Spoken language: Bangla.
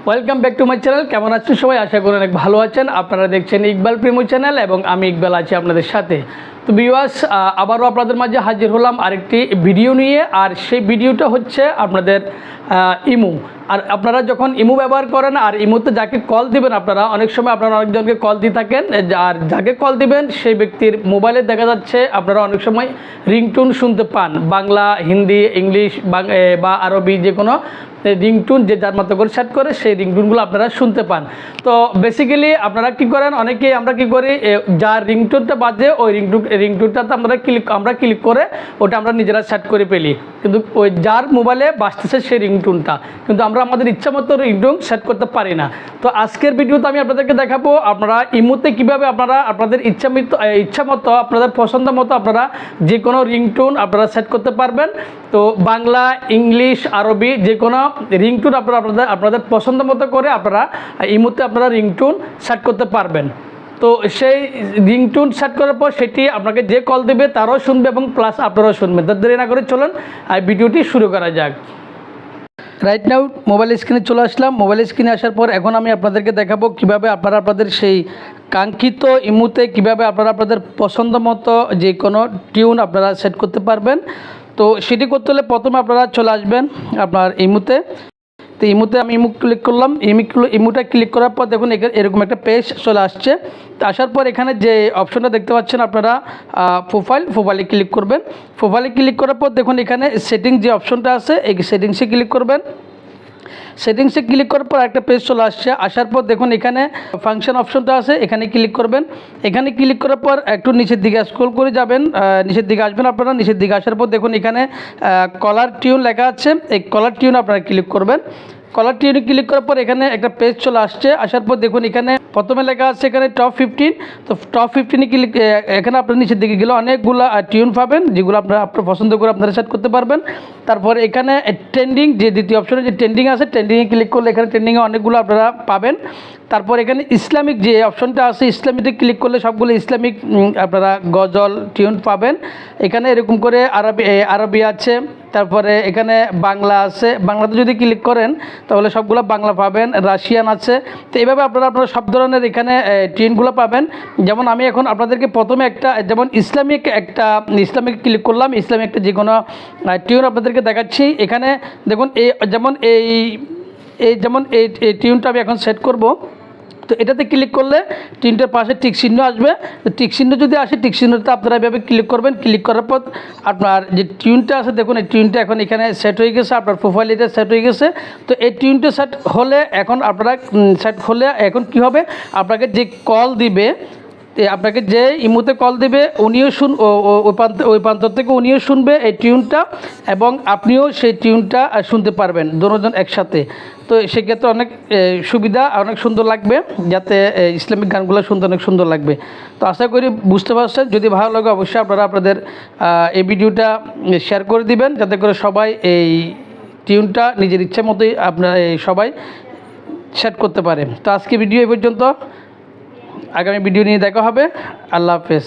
Welcome back to my channel. কেমন আছেন সবাই? আশা করি অনেক ভালো আছেন। আপনারা দেখছেন ইকবাল প্রিমো চ্যানেল এবং আমি ইকবাল আছি আপনাদের সাথে। তো ভিউয়ার্স, আবারও আপনাদের মাঝে হাজির হলাম আরেকটি ভিডিও নিয়ে। আর সেই ভিডিওটা হচ্ছে আপনাদের ইমো। আর আপনারা যখন ইমো ব্যবহার করেন আর ইমোতে যাকে কল দিবেন, আপনারা অনেক সময় আপনারা অনেকজনকে কল দিয়ে থাকেন, আর যাকে কল দিবেন সেই ব্যক্তির মোবাইলে দেখা যাচ্ছে আপনারা অনেক সময় রিংটোন শুনতে পান, বাংলা, হিন্দি, ইংলিশ বা আরবি যে কোনো রিংটোন যে যার মতো করে সেট করে সেই রিংটোনগুলো আপনারা শুনতে পান। তো বেসিক্যালি আপনারা কী করেন, অনেকেই আমরা কী করি, যার রিংটোনটা বাজে ওই রিংটোনটাতে আমরা ক্লিক করে ওটা আমরা নিজেরা সেট করে ফেলি, কিন্তু ওই যার মোবাইলে বাজতেছে সেই রিংটোনটা কিন্তু আমরা আমাদের ইচ্ছা মতো রিংটোন সেট করতে পারি না। তো আজকের ভিডিওতে আমি আপনাদেরকে দেখাবো আপনারা ইমোতে কীভাবে আপনারা আপনাদের ইচ্ছা মতো আপনাদের পছন্দ মতো আপনারা যে কোনো রিংটোন আপনারা সেট করতে পারবেন। তো বাংলা, ইংলিশ, আরবি যে কোনো রিংটোন আপনাদের পছন্দ মতো করে আপনারা ইমোতে আপনারা রিংটোন সেট করতে পারবেন। তো সেই রিংটোন সেট করার পর সেটি আপনাকে যে কল দেবে তারাও শুনবে এবং প্লাস আপনারাও শুনবেন। তো দেরি না করে চলুন ভিডিওটি শুরু করা যাক। রাইট নাও মোবাইল স্ক্রিনে চলে আসলাম। মোবাইল স্ক্রিনে আসার পর এখন আমি আপনাদেরকে দেখাবো কিভাবে আপনারা আপনাদের সেই কাঙ্ক্ষিত ইমোতে কিভাবে আপনারা আপনাদের পছন্দ মতো যে কোনো টিউন আপনারা সেট করতে পারবেন। তো সেটি করতে হলে প্রথমে আপনারা চলে আসবেন আপনার ইমোতে। তো ইমোতে আমি ইমো ক্লিক করলাম। ইমোটা ক্লিক করার পর দেখুন এরকম একটা পেজ চলে আসছে। তো আসার পর এখানে যে অপশনটা দেখতে পাচ্ছেন আপনারা প্রোফাইলে ক্লিক করবেন। প্রোফাইলে ক্লিক করার পর দেখুন এখানে সেটিং যে অপশনটা আছে এই সেটিংসে ক্লিক করবেন। সেটিংসে ক্লিক করার পর একটা পেজ চলে আসছে। আসার পর দেখুন এখানে ফাংশন অপশনটা আছে, এখানে ক্লিক করবেন। এখানে ক্লিক করার পর একটু নিচের দিকে স্ক্রল করে যাবেন, নিচের দিকে আসবেন আপনারা। নিচের দিকে আসার পর দেখুন এখানে কলার টিউন লেখা আছে, এই কলার টিউন আপনারা ক্লিক করবেন। কলার টিউনে ক্লিক করার পর এখানে একটা পেজ চলে আসছে। আসার পর দেখুন এখানে প্রথমে লেখা আছে এখানে টপ 15। তো টপ 15 ক্লিক, এখানে আপনার নিচের দিকে গেলে অনেকগুলো টিউন পাবেন যেগুলো আপনার পছন্দ করে আপনারা সেট করতে পারবেন। তারপর এখানে ট্রেন্ডিং যে দ্বিতীয় অপশনে যে ট্রেন্ডিং আছে, ট্রেন্ডিংয়ে ক্লিক করলে এখানে ট্রেন্ডিংয়ে অনেকগুলো আপনারা পাবেন। তারপর এখানে ইসলামিক যে অপশনটা আছে, ইসলামিকে ক্লিক করলে সবগুলো ইসলামিক আপনারা গজল টিউন পাবেন। এখানে এরকম করে আরবি আছে, তারপরে এখানে বাংলা আছে, বাংলাতে যদি ক্লিক করেন তাহলে সবগুলো বাংলা পাবেন। রাশিয়ান আছে। তো এইভাবে আপনারা সব ধরনের এখানে টিউনগুলো পাবেন। যেমন আমি এখন আপনাদেরকে প্রথমে যেমন ইসলামিক ক্লিক করলাম, ইসলামিক একটা যে কোনো টিউন আপনাদেরকে দেখাচ্ছি। এখানে দেখুন যেমন এই টিউনটা আমি এখন সেট করব। তো এটাতে ক্লিক করলে টিউনটার পাশে টিক চিহ্ন আসবে। তো টিক চিহ্ন যদি আসে, টিক চিহ্নটা আপনারা এভাবে ক্লিক করবেন। ক্লিক করার পর আপনার যে টিউনটা আছে দেখুন এই টিউনটা এখন এখানে সেট হয়ে গেছে, আপনার প্রোফাইল এটা সেট হয়ে গেছে। তো এই টিউনটা সেট হলে এখন এখন কী হবে, আপনাকে যে কল দিবে, আপনাকে যে ইমোতে কল দেবে উনিও ওই প্রান্তর থেকে উনিও শুনবে এই টিউনটা এবং আপনিও সেই টিউনটা শুনতে পারবেন দুজন একসাথে। তো সেক্ষেত্রে অনেক সুবিধা, অনেক সুন্দর লাগবে, যাতে ইসলামিক গানগুলো শুনতে অনেক সুন্দর লাগবে। তো আশা করি বুঝতে পারছেন। যদি ভালো লাগে অবশ্যই আপনারা আপনাদের এই ভিডিওটা শেয়ার করে দিবেন, যাতে করে সবাই এই টিউনটা নিজের ইচ্ছে মতোই আপনারা সবাই সেট করতে পারে। তো আজকে ভিডিও এই পর্যন্ত, আগামী ভিডিও নিয়ে দেখা হবে। আল্লাহ হাফেজ।